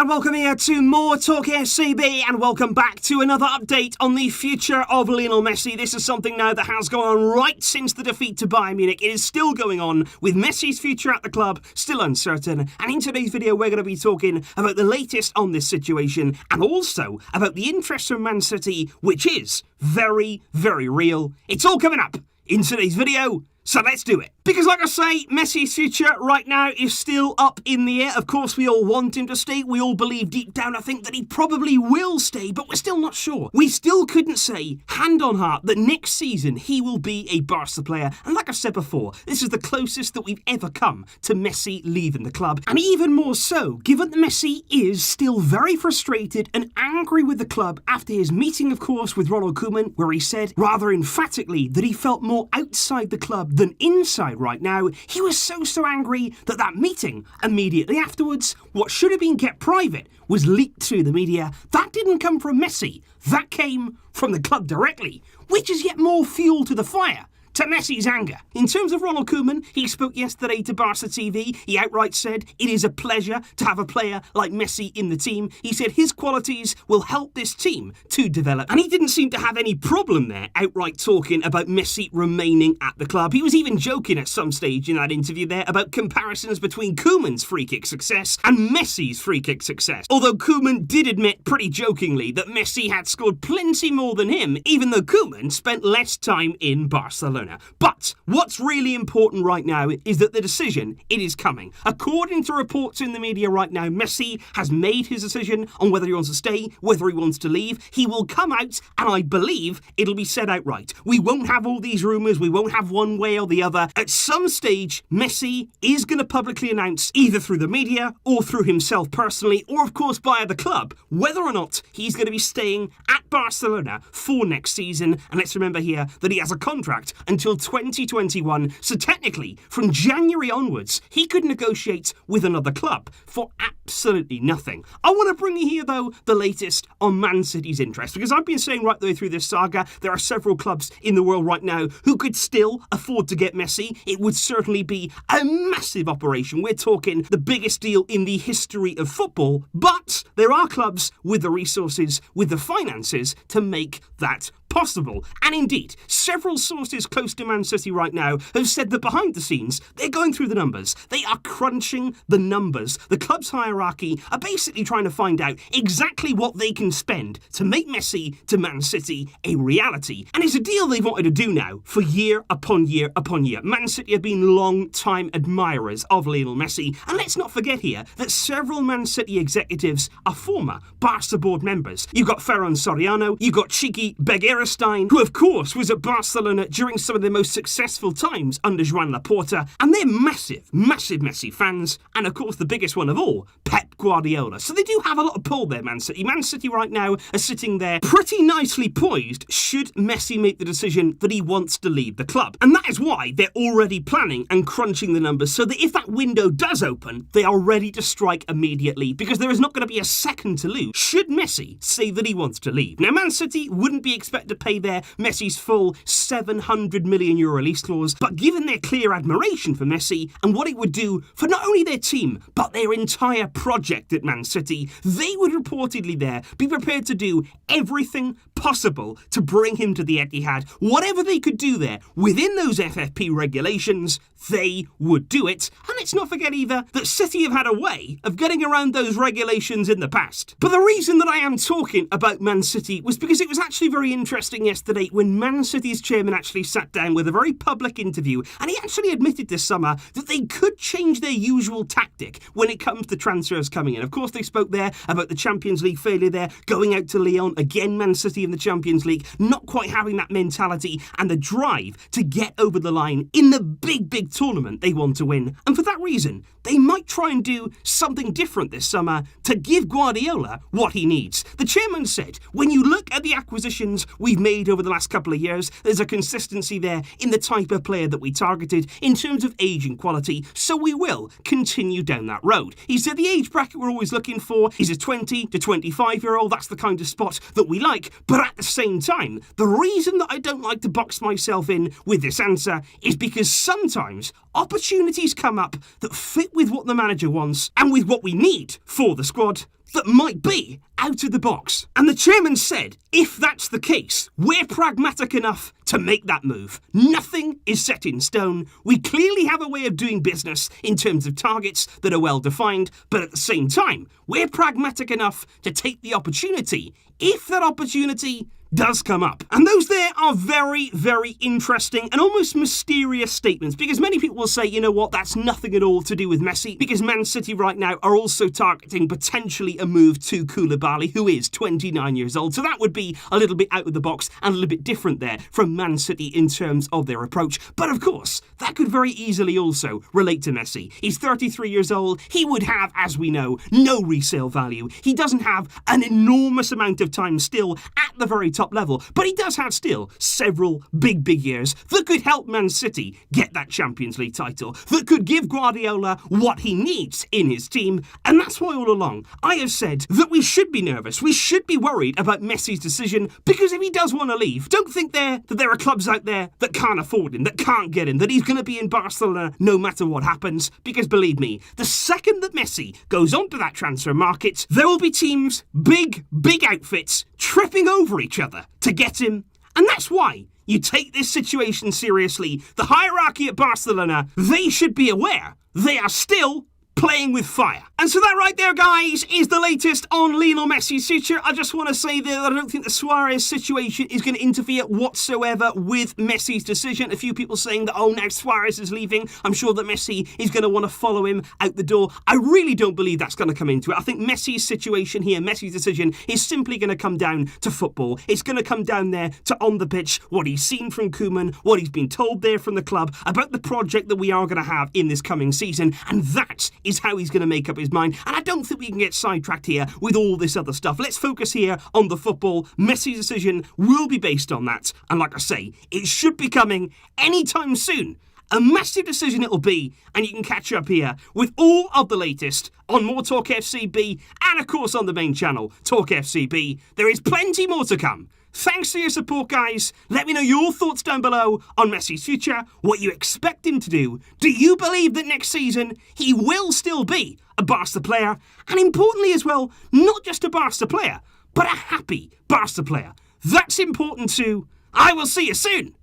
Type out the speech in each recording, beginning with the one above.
and welcome here to MoreTalkFCB, and welcome back to another update on the future of Lionel Messi. This is something now that has gone on right since the defeat to Bayern Munich. It is still going on, with Messi's future at the club still uncertain, and in today's video we're going to be talking about the latest on this situation, and also about the interest from Man City, which is very, very real. It's all coming up in today's video, so let's do it. Because like I say, Messi's future right now is still up in the air. Of course, we all want him to stay. We all believe deep down, I think, that he probably will stay, but we're still not sure. We still couldn't say, hand on heart, that next season he will be a Barca player. And like I said before, this is the closest that we've ever come to Messi leaving the club. And even more so, given that Messi is still very frustrated and angry with the club after his meeting, of course, with Ronald Koeman, where he said rather emphatically that he felt more outside the club than inside right now. He was so angry that that meeting immediately afterwards, what should have been kept private, was leaked to the media. That didn't come from Messi. That came from the club directly, which is yet more fuel to the fire to Messi's anger. In terms of Ronald Koeman, he spoke yesterday to Barca TV. He outright said it is a pleasure to have a player like Messi in the team. He said his qualities will help this team to develop. And he didn't seem to have any problem there, outright talking about Messi remaining at the club. He was even joking at some stage in that interview there about comparisons between Koeman's free kick success and Messi's free kick success. Although Koeman did admit pretty jokingly that Messi had scored plenty more than him, even though Koeman spent less time in Barcelona. But what's really important right now is that the decision, it is coming. According to reports in the media right now, Messi has made his decision on whether he wants to stay, whether he wants to leave. He will come out, and I believe it'll be said outright. We won't have all these rumours, we won't have one way or the other. At some stage, Messi is going to publicly announce, either through the media or through himself personally, or of course via the club, whether or not he's going to be staying at Barcelona for next season. And let's remember here that he has a contract until 2021, so technically from January onwards he could negotiate with another club for absolutely nothing. I want to bring you here though the latest on Man City's interest, because I've been saying right the way through this saga there are several clubs in the world right now who could still afford to get Messi. It would certainly be a massive operation. We're talking the biggest deal in the history of football, but there are clubs with the resources, with the finances to make that possible. And indeed, several sources close to Man City right now have said that behind the scenes, they're going through the numbers. They are crunching the numbers. The club's hierarchy are basically trying to find out exactly what they can spend to make Messi to Man City a reality. And it's a deal they've wanted to do now for year upon year upon year. Man City have been long-time admirers of Lionel Messi. And let's not forget here that several Man City executives are former Barca board members. You've got Ferran Soriano, you've got Chiqui Beguera, who of course was at Barcelona during some of their most successful times under Joan Laporta, and they're massive Messi fans, and of course the biggest one of all, Pep Guardiola. So they do have a lot of pull there, Man City. Man City right now are sitting there pretty nicely poised should Messi make the decision that he wants to leave the club. And that is why they're already planning and crunching the numbers so that if that window does open, they are ready to strike immediately, because there is not going to be a second to lose should Messi say that he wants to leave. Now, Man City wouldn't be expected to pay their Messi's full €700 million release clause, but given their clear admiration for Messi and what it would do for not only their team, but their entire project at Man City, they would reportedly there be prepared to do everything possible to bring him to the Etihad. Whatever they could do there within those FFP regulations, they would do it. And let's not forget either that City have had a way of getting around those regulations in the past. But the reason that I am talking about Man City was because it was actually very interesting yesterday when Man City's chairman actually sat down with a very public interview, and he actually admitted this summer that they could change their usual tactic when it comes to transfers coming in. Of course, they spoke there about the Champions League failure there, going out to Lyon, again Man City in the Champions League, not quite having that mentality and the drive to get over the line in the big tournament they want to win. And for that reason, they might try and do something different this summer to give Guardiola what he needs. The chairman said, when you look at the acquisitions we've made over the last couple of years, there's a consistency there in the type of player that we targeted in terms of age and quality, so we will continue down that road. He said the age bracket we're always looking for is a 20 to 25-year-old. That's the kind of spot that we like, but at the same time, the reason that I don't like to box myself in with this answer is because sometimes opportunities come up that fit with what the manager wants and with what we need for the squad that might be out of the box. And the chairman said, if that's the case, we're pragmatic enough to make that move. Nothing is set in stone. We clearly have a way of doing business in terms of targets that are well defined, but at the same time, we're pragmatic enough to take the opportunity if that opportunity does come up. And those there are very, very interesting and almost mysterious statements, because many people will say, you know what, that's nothing at all to do with Messi, because Man City right now are also targeting potentially a move to Koulibaly, who is 29 years old. So that would be a little bit out of the box and a little bit different there from Man City in terms of their approach. But of course, that could very easily also relate to Messi. He's 33 years old. He would have, as we know, no resale value. He doesn't have an enormous amount of time still at the very top level, but he does have still several big years that could help Man City get that Champions League title, that could give Guardiola what he needs in his team. And that's why all along I have said that we should be nervous, we should be worried about Messi's decision, because if he does want to leave, don't think that there are clubs out there that can't afford him, that can't get him, that he's going to be in Barcelona no matter what happens, because believe me, the second that Messi goes onto that transfer market, there will be teams, big outfits, tripping over each other to get him. And that's why you take this situation seriously. The hierarchy at Barcelona, they should be aware they are still playing with fire. And so that right there, guys, is the latest on Lionel Messi's future. I just want to say that I don't think the Suarez situation is going to interfere whatsoever with Messi's decision. A few people saying that, oh, now Suarez is leaving, I'm sure that Messi is going to want to follow him out the door. I really don't believe that's going to come into it. I think Messi's situation here, Messi's decision, is simply going to come down to football. It's going to come down there to on the pitch, what he's seen from Koeman, what he's been told there from the club about the project that we are going to have in this coming season. And that is how he's going to make up his mind. And I don't think we can get sidetracked here with all this other stuff. Let's focus here on the football. Messi's decision will be based on that. And like I say, it should be coming anytime soon. A massive decision it'll be, and you can catch up here with all of the latest on MoreTalkFCB and of course on the main channel, TalkFCB. There is plenty more to come. Thanks for your support, guys. Let me know your thoughts down below on Messi's future, what you expect him to do. Do you believe that next season he will still be a Barca player? And importantly as well, not just a Barca player, but a happy Barca player. That's important too. I will see you soon.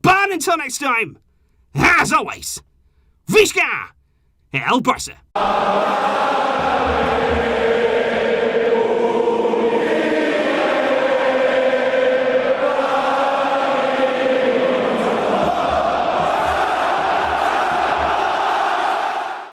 But until next time, as always, Visca El Barca.